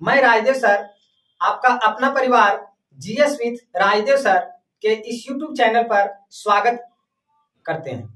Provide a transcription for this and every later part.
मैं राजदेव सर, आपका अपना परिवार जीएस विथ राजदेव सर के इस यूट्यूब चैनल पर स्वागत करते हैं।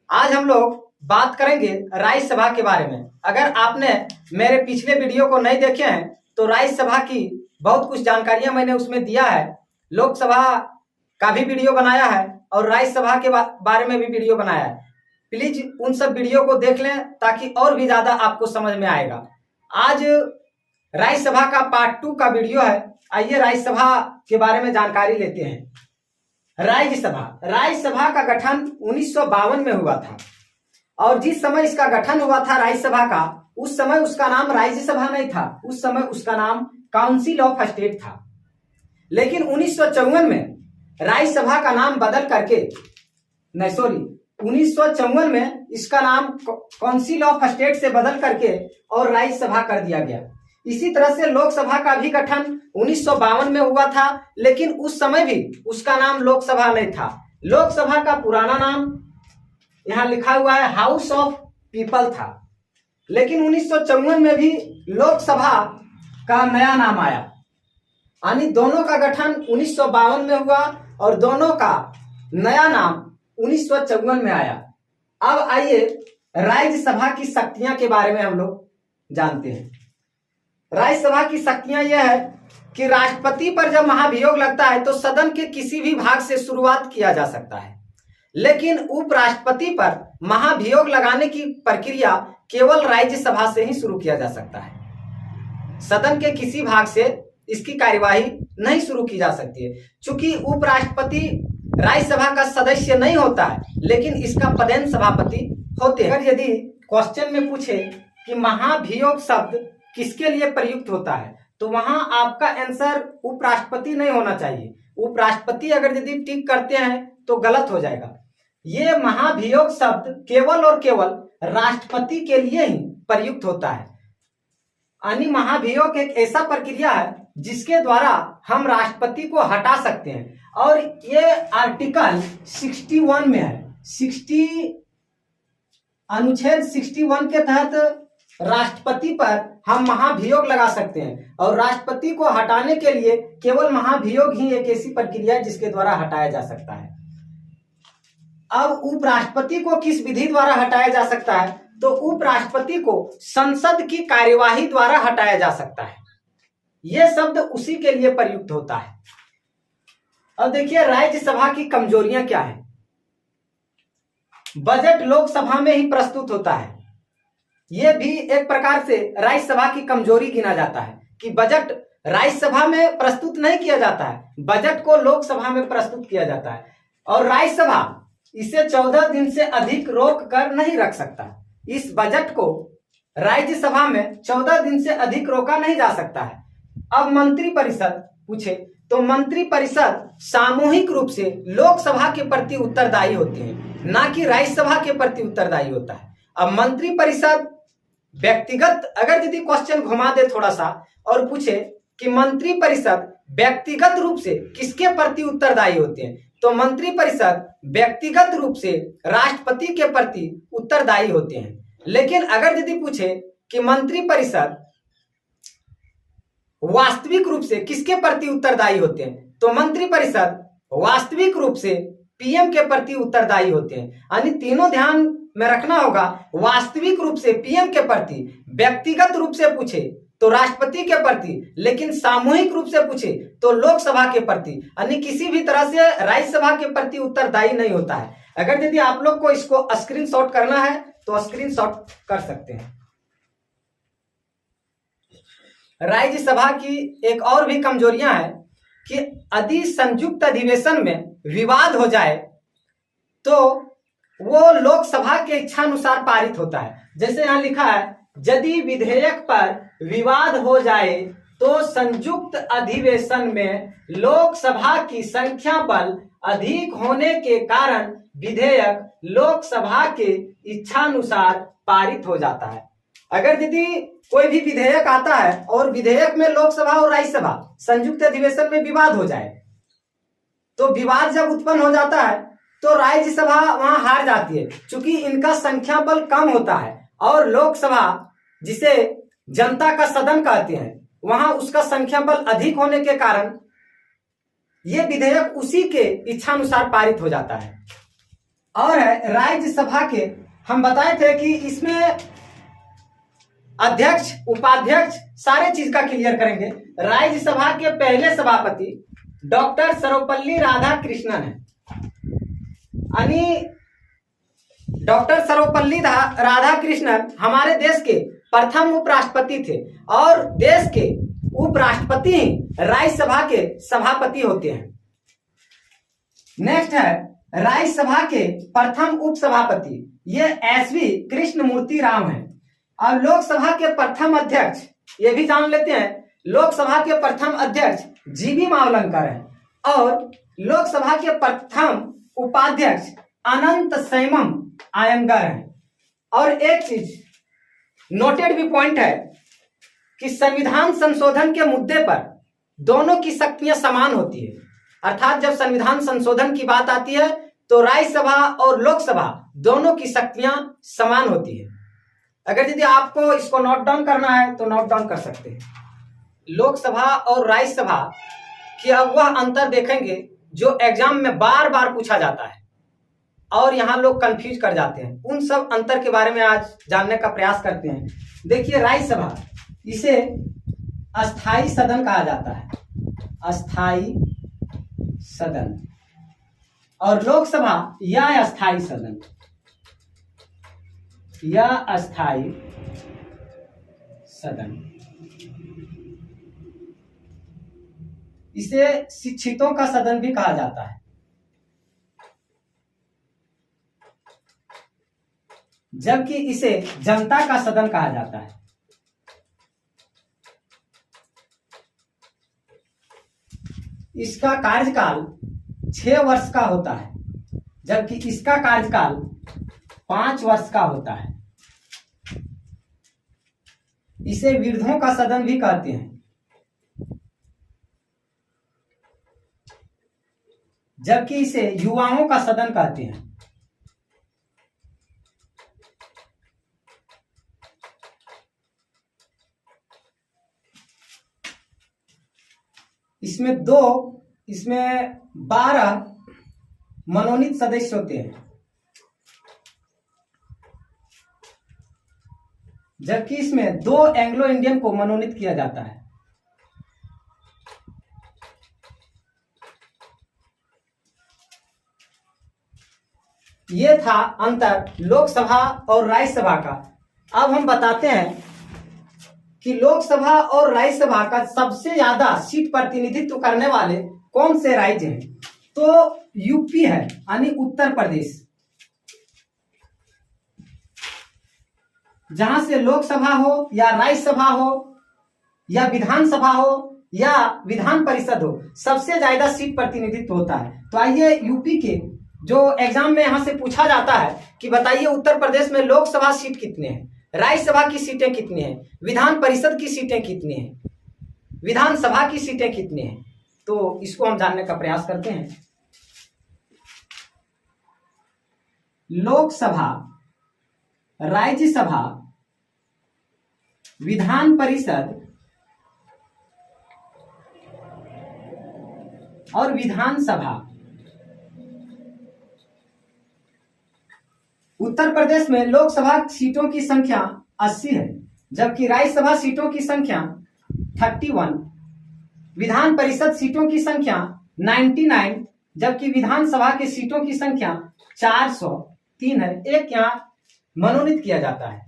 आज हम लोग बात करेंगे राज्यसभा के बारे में। अगर आपने मेरे पिछले वीडियो को नहीं देखे हैं तो राज्यसभा की बहुत कुछ जानकारियां मैंने उसमें दिया है। लोकसभा का भी वीडियो बनाया है और राज्यसभा के बारे में भी वीडियो बनाया है। प्लीज उन सब वीडियो को देख लें ताकि और भी ज्यादा आपको समझ में आएगा। आज राज्यसभा का पार्ट 2 का वीडियो है। आइए राज्यसभा के बारे में जानकारी लेते हैं। राज्यसभा का गठन 1952 में हुआ था और जिस समय इसका गठन हुआ था राज्यसभा का, उस समय उसका नाम राज्यसभा नहीं था, उस समय उसका नाम काउंसिल ऑफ स्टेट था। लेकिन 1954 में राज्यसभा का नाम बदल करके 1954 में इसका नाम काउंसिल ऑफ स्टेट से बदल करके और राज्यसभा कर दिया गया। इसी तरह से लोकसभा का भी गठन 1952 में हुआ था, लेकिन उस समय भी उसका नाम लोकसभा नहीं था। लोकसभा का पुराना नाम यहां लिखा हुआ है हाउस ऑफ पीपल था। लेकिन 1954 में भी लोकसभा का नया नाम आया, यानी दोनों का गठन 1952 में हुआ और दोनों का नया नाम 1954 में आया। अब आइए राज्यसभा की शक्तियां के बारे में हम लोग जानते हैं। राज्यसभा की शक्तियां यह है कि राष्ट्रपति पर जब महाभियोग लगता है तो सदन के किसी भी भाग से शुरुआत किया जा सकता है, लेकिन उपराष्ट्रपति पर महाभियोग लगाने की प्रक्रिया केवल राज्यसभा से ही शुरू किया जा सकता है। सदन के किसी भाग से इसकी कार्यवाही नहीं शुरू की जा सकती है। चूंकि उपराष्ट्रपति राज्यसभा का सदस्य नहीं होता है, लेकिन इसका पदेन सभापति होते हैं। अगर यदि क्वेश्चन में पूछे कि महाभियोग शब्द किसके लिए प्रयुक्त होता है, तो वहां आपका आंसर उपराष्ट्रपति नहीं होना चाहिए। उपराष्ट्रपति अगर यदि टिक करते हैं तो गलत हो जाएगा। ये महाभियोग शब्द केवल और केवल राष्ट्रपति के लिए ही प्रयुक्त होता है। यानी महाभियोग एक ऐसा प्रक्रिया है जिसके द्वारा हम राष्ट्रपति को हटा सकते हैं, और ये आर्टिकल 61 में है। अनुच्छेद 61 के तहत राष्ट्रपति पर हम महाभियोग लगा सकते हैं, और राष्ट्रपति को हटाने के लिए केवल महाभियोग ही एक ऐसी प्रक्रिया है जिसके द्वारा हटाया जा सकता है। अब उपराष्ट्रपति को किस विधि द्वारा हटाया जा सकता है, तो उपराष्ट्रपति को संसद की कार्यवाही द्वारा हटाया जा सकता है। यह शब्द उसी के लिए प्रयुक्त होता है। अब देखिए राज्यसभा की कमजोरियां क्या है। बजट लोकसभा में ही प्रस्तुत होता है। यह भी एक प्रकार से राज्यसभा की कमजोरी गिना जाता है कि बजट राज्यसभा में प्रस्तुत नहीं किया जाता है, बजट को लोकसभा में प्रस्तुत किया जाता है, और राज्यसभा इसे 14 दिन से अधिक रोक कर नहीं रख सकता। इस बजट को राज्यसभा में 14 दिन से अधिक रोका नहीं जा सकता है। अब मंत्रिपरिषद पूछे तो मंत्रिपरिषद सामूहिक रूप से लोकसभा के प्रति उत्तरदायी होते हैं, ना कि राज्यसभा के प्रति उत्तरदायी होता है। अब मंत्रिपरिषद व्यक्तिगत, अगर यदि क्वेश्चन घुमा दे थोड़ा सा और पूछे कि मंत्रिपरिषद व्यक्तिगत रूप से किसके प्रति उत्तरदायी होते हैं, तो मंत्रिपरिषद व्यक्तिगत रूप से राष्ट्रपति के प्रति उत्तरदायी होते हैं। लेकिन अगर यदि पूछे कि मंत्रिपरिषद वास्तविक रूप से किसके प्रति उत्तरदायी होते हैं, तो मंत्रिपरिषद वास्तविक रूप से पीएम के प्रति उत्तरदायी होते हैं। यानी तीनों ध्यान में रखना होगा। वास्तविक रूप से पीएम के प्रति, व्यक्तिगत रूप से पूछे तो राष्ट्रपति के प्रति, लेकिन सामूहिक रूप से पूछे तो लोकसभा के प्रति, यानी किसी भी तरह से राज्यसभा के प्रति उत्तरदायी नहीं होता है। अगर यदि आप लोग को इसको स्क्रीनशॉट करना है तो स्क्रीनशॉट कर सकते हैं। राज्यसभा की एक और भी कमजोरियां हैं कि यदि संयुक्त अधिवेशन में विवाद हो जाए तो वो लोकसभा के इच्छानुसार पारित होता है। जैसे यहां लिखा है, यदि विधेयक पर विवाद हो जाए तो संयुक्त अधिवेशन में लोकसभा की संख्या बल अधिक होने के कारण विधेयक लोकसभा के इच्छानुसार पारित हो जाता है। अगर यदि कोई भी विधेयक आता है और विधेयक में लोकसभा और राज्यसभा संयुक्त अधिवेशन में विवाद हो जाए, तो विवाद जब उत्पन्न हो जाता है तो राज्यसभा वहां हार जाती है, क्योंकि इनका संख्या बल कम होता है, और लोकसभा जिसे जनता का सदन कहते हैं, वहां उसका संख्या बल अधिक होने के कारण यह विधेयक उसी के इच्छानुसार पारित हो जाता है। और है राज्यसभा के, हम बताए थे कि इसमें अध्यक्ष उपाध्यक्ष सारे चीज का क्लियर करेंगे। राज्यसभा के पहले सभापति डॉक्टर सर्वपल्ली राधाकृष्णन है, यानी डॉक्टर सर्वपल्ली राधाकृष्णन हमारे देश के प्रथम उपराष्ट्रपति थे और देश के उपराष्ट्रपति ही राज्यसभा के सभापति होते हैं। नेक्स्ट है राज्यसभा के प्रथम उपसभापति, ये एसवी कृष्णमूर्ति राव हैं। और लोकसभा के प्रथम अध्यक्ष, ये भी जान लेते हैं, लोकसभा के प्रथम अध्यक्ष जीवी मावलंकर हैं और लोकसभा के प्रथम उपाध्यक्ष अनंत सैमम आयंगर हैं। और एक चीज नोटेड भी पॉइंट है कि संविधान संशोधन के मुद्दे पर दोनों की शक्तियां समान होती है, अर्थात जब संविधान संशोधन की बात आती है तो राज्यसभा और लोकसभा दोनों की शक्तियां समान होती है। अगर यदि आपको इसको नोट डाउन करना है तो नोट डाउन कर सकते हैं। लोकसभा और राज्यसभा की अब वह अंतर देखेंगे जो एग्जाम में बार बार पूछा जाता है और यहाँ लोग कंफ्यूज कर जाते हैं। उन सब अंतर के बारे में आज जानने का प्रयास करते हैं। देखिए, राज्यसभा, इसे अस्थाई सदन कहा जाता है, अस्थाई सदन, और लोकसभा या अस्थाई सदन या अस्थाई सदन। इसे शिक्षितों का सदन भी कहा जाता है, जबकि इसे जनता का सदन कहा जाता है। इसका कार्यकाल 6 वर्ष का होता है, जबकि इसका कार्यकाल 5 वर्ष का होता है। इसे वृद्धों का सदन भी कहते हैं, जबकि इसे युवाओं का सदन कहते हैं। इसमें 12 मनोनीत सदस्य होते हैं, जबकि इसमें 2 एंग्लो इंडियन को मनोनीत किया जाता है। ये था अंतर लोकसभा और राज्यसभा का। अब हम बताते हैं कि लोकसभा और राज्यसभा का सबसे ज्यादा सीट प्रतिनिधित्व करने वाले कौन से राज्य हैं। तो यूपी है, यानी उत्तर प्रदेश, जहां से लोकसभा हो या राज्यसभा हो या विधानसभा हो या विधान परिषद हो, सबसे ज्यादा सीट प्रतिनिधित्व होता है। तो आइए यूपी के, जो एग्जाम में यहां से पूछा जाता है कि बताइए उत्तर प्रदेश में लोकसभा सीट कितने हैं, राज्यसभा की सीटें कितनी हैं, विधान परिषद की सीटें कितनी हैं, विधानसभा की सीटें कितनी हैं, तो इसको हम जानने का प्रयास करते हैं। लोकसभा, राज्यसभा, विधान परिषद और विधानसभा। उत्तर प्रदेश में लोकसभा सीटों की संख्या 80 है, जबकि राज्यसभा सीटों की संख्या 31, विधान परिषद सीटों की संख्या 99, जबकि विधानसभा के सीटों की संख्या 403 है। एक यहाँ मनोनीत किया जाता है,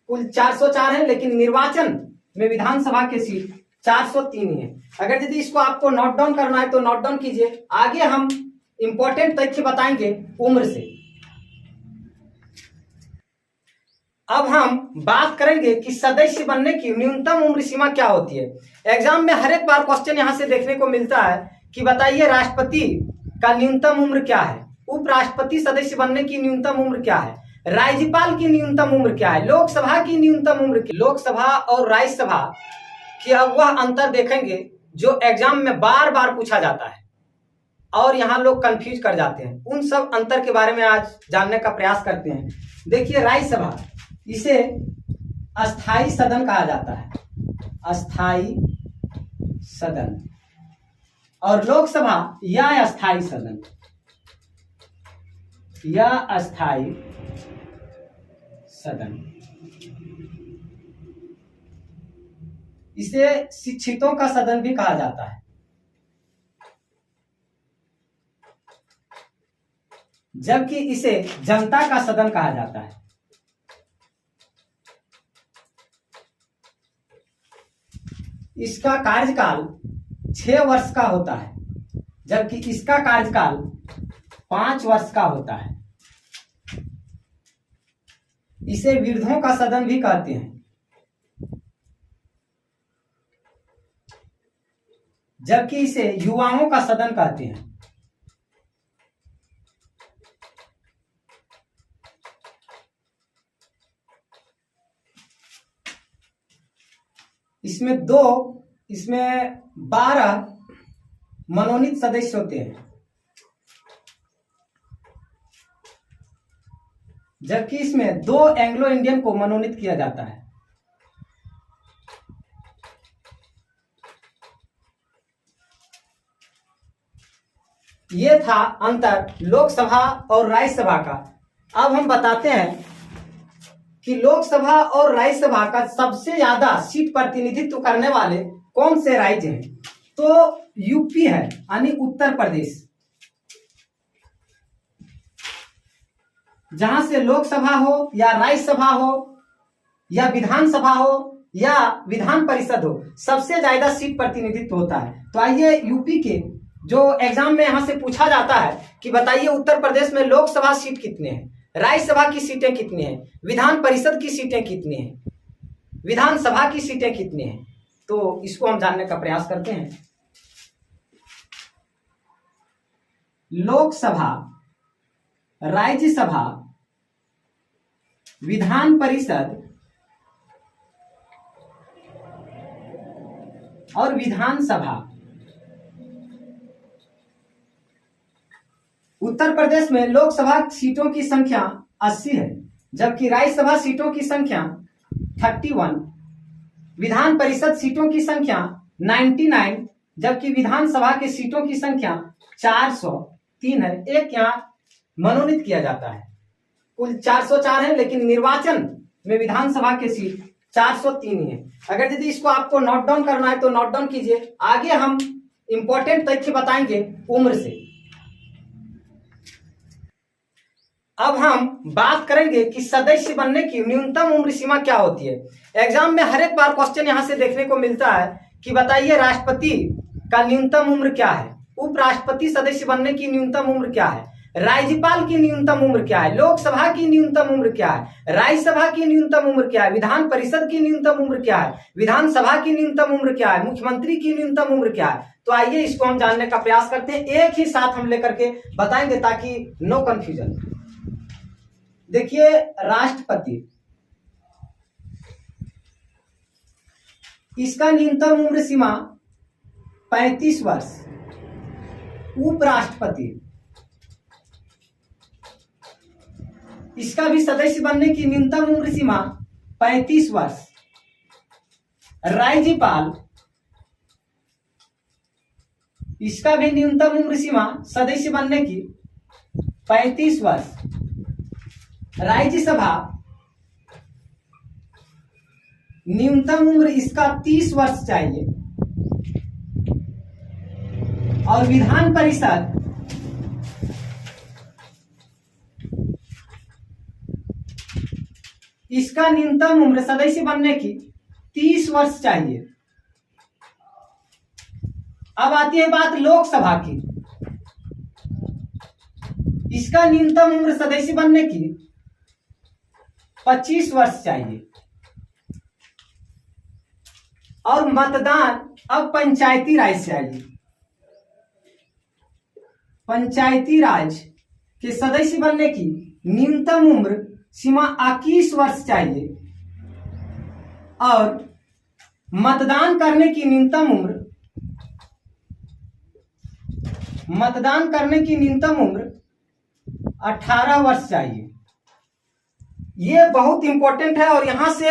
कुल 404 है, लेकिन निर्वाचन में विधानसभा के सीट 403 ही है। अगर यदि इसको आपको नोट डाउन करना है तो नोट डाउन कीजिए। आगे हम इंपॉर्टेंट तथ्य बताएंगे उम्र से। अब हम बात करेंगे कि सदस्य बनने की न्यूनतम उम्र सीमा क्या होती है। एग्जाम में हर एक बार क्वेश्चन यहां से देखने को मिलता है कि बताइए राष्ट्रपति का न्यूनतम उम्र क्या है, उपराष्ट्रपति सदस्य बनने की न्यूनतम उम्र क्या है, राज्यपाल की न्यूनतम उम्र क्या है, लोकसभा की न्यूनतम उम्र क्या। लोकसभा और राज्यसभा की अब वह अंतर देखेंगे जो एग्जाम में बार बार पूछा जाता है और यहाँ लोग कंफ्यूज कर जाते हैं। उन सब अंतर के बारे में आज जानने का प्रयास करते हैं। देखिए, राज्यसभा, इसे अस्थाई सदन कहा जाता है अस्थाई सदन, और लोकसभा या अस्थाई सदन, या अस्थाई सदन। इसे शिक्षितों का सदन भी कहा जाता है, जबकि इसे जनता का सदन कहा जाता है। इसका कार्यकाल 6 वर्ष का होता है, जबकि इसका कार्यकाल 5 वर्ष का होता है। इसे वृद्धों का सदन भी कहते हैं, जबकि इसे युवाओं का सदन कहते हैं। इसमें 12 मनोनीत सदस्य होते हैं, जबकि इसमें 2 एंग्लो इंडियन को मनोनीत किया जाता है। ये था अंतर लोकसभा और राज्यसभा का। अब हम बताते हैं कि लोकसभा और राज्यसभा का सबसे ज्यादा सीट प्रतिनिधित्व करने वाले कौन से राज्य हैं। तो यूपी है, यानी उत्तर प्रदेश, जहां से लोकसभा हो या राज्यसभा हो या विधानसभा हो या विधान परिषद हो, सबसे ज्यादा सीट प्रतिनिधित्व होता है। तो आइए यूपी के जो एग्जाम में यहां से पूछा जाता है कि बताइए उत्तर प्रदेश में लोकसभा सीट कितने हैं, राज्यसभा की सीटें कितनी हैं, विधान परिषद की सीटें कितनी हैं, विधानसभा की सीटें कितनी हैं। तो इसको हम जानने का प्रयास करते हैं। लोकसभा, राज्यसभा, विधान परिषद और विधानसभा। उत्तर प्रदेश में लोकसभा सीटों की संख्या 80 है, जबकि राज्यसभा सीटों की संख्या 31, विधान परिषद सीटों की संख्या 99, जबकि विधानसभा के सीटों की संख्या 403 है। एक यहाँ मनोनीत किया जाता है। कुल 404 है, लेकिन निर्वाचन में विधानसभा के सीट 403 ही है। अगर यदि इसको आपको नोट डाउन करना है तो नोट डाउन कीजिए। आगे हम इंपॉर्टेंट तथ्य बताएंगे उम्र से। अब हम बात करेंगे कि सदस्य बनने की न्यूनतम उम्र सीमा क्या होती है। एग्जाम में हर एक बार क्वेश्चन यहां से देखने को मिलता है कि बताइए राष्ट्रपति का न्यूनतम उम्र क्या है, उपराष्ट्रपति सदस्य बनने की न्यूनतम उम्र क्या है, राज्यपाल की न्यूनतम उम्र क्या है, लोकसभा की न्यूनतम उम्र क्या है, राज्यसभा की न्यूनतम उम्र क्या है, विधान परिषद की न्यूनतम उम्र क्या है, विधानसभा की न्यूनतम उम्र क्या है, मुख्यमंत्री की न्यूनतम उम्र क्या है। तो आइए इसको हम जानने का प्रयास करते हैं, एक ही साथ हम लेकर के बताएंगे ताकि नो कंफ्यूजन। देखिए राष्ट्रपति, इसका न्यूनतम उम्र सीमा 35 वर्ष। उपराष्ट्रपति, इसका भी सदस्य बनने की न्यूनतम उम्र सीमा 35 वर्ष। राज्यपाल, इसका भी न्यूनतम उम्र सीमा सदस्य बनने की 35 वर्ष। राज्यसभा, न्यूनतम उम्र इसका 30 वर्ष चाहिए। और विधान परिषद, इसका न्यूनतम उम्र सदस्य बनने की 30 वर्ष चाहिए। अब आती है बात लोकसभा की, इसका न्यूनतम उम्र सदस्य बनने की 25 वर्ष चाहिए। और मतदान अब पंचायती राज से आइए। पंचायती राज के सदस्य बनने की न्यूनतम उम्र सीमा 21 वर्ष चाहिए। और मतदान करने की न्यूनतम उम्र 18 वर्ष चाहिए। ये बहुत इंपॉर्टेंट है और यहां से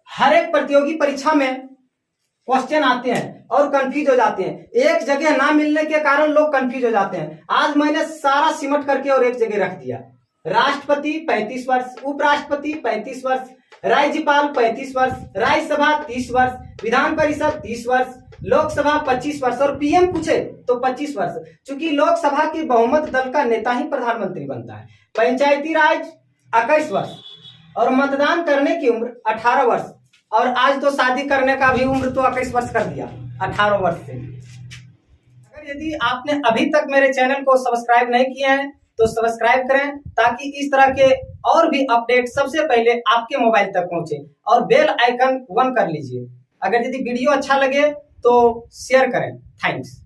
हर एक प्रतियोगी परीक्षा में क्वेश्चन आते हैं और कंफ्यूज हो जाते हैं। एक जगह ना मिलने के कारण लोग कंफ्यूज हो जाते हैं। आज मैंने सारा सिमट करके और एक जगह रख दिया। राष्ट्रपति 35 वर्ष, उपराष्ट्रपति 35 वर्ष, राज्यपाल 35 वर्ष, राज्यसभा 30 वर्ष, विधान परिषद 30 वर्ष, लोकसभा 25 वर्ष और पीएम पूछे तो 25 वर्ष। चूंकि लोकसभा की बहुमत दल का नेता ही प्रधानमंत्री बनता है। पंचायती राज 21 वर्ष और मतदान करने की उम्र 18 वर्ष। और आज तो शादी करने का भी उम्र तो 21 वर्ष कर दिया 18 वर्ष से। अगर यदि आपने अभी तक मेरे चैनल को सब्सक्राइब नहीं किया है तो सब्सक्राइब करें, ताकि इस तरह के और भी अपडेट सबसे पहले आपके मोबाइल तक पहुंचे। और बेल आइकन ऑन कर लीजिए। अगर यदि वीडियो अच्छा लगे तो शेयर करें। थैंक्स।